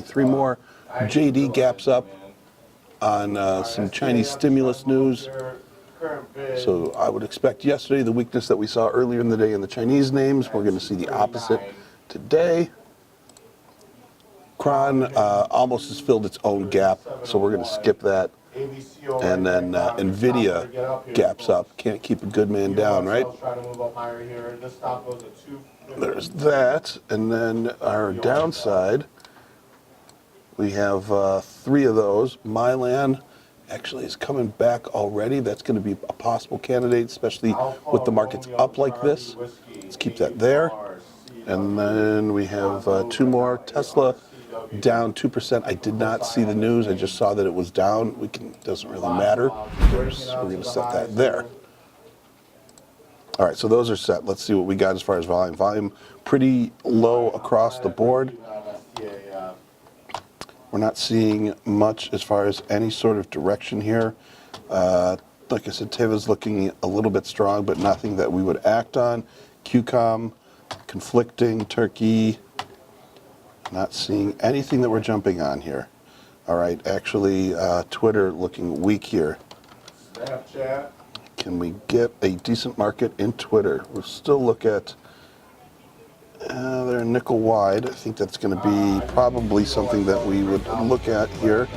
three more JD gaps up on some Chinese stimulus news. So I would expect yesterday the weakness that we saw earlier in the day in the Chinese names, we're going to see the opposite today. Cron almost has filled its own gap, so we're going to skip that. And then NVIDIA gaps up. Can't keep a good man down, right? There's that. And then our downside, we have three of those. Mylan actually is coming back already. That's going to be a possible candidate, especially with the markets up like this. Let's keep that there. And then we have two more. Tesla down 2%. I did not see the news. I just saw that it was down. Doesn't really matter. We're going to set that there. All right, so those are set. Let's see what we got as far as volume. Volume pretty low across the board. We're not seeing much as far as any sort of direction here. Like I said, Teva's looking a little bit strong, but nothing that we would act on. QCOM, conflicting. Turkey, not seeing anything that we're jumping on here. All right, actually, Twitter looking weak here. Snapchat. Can we get a decent market in Twitter? We'll still look at, they're nickel wide. I think that's going to be probably something that we would look at here.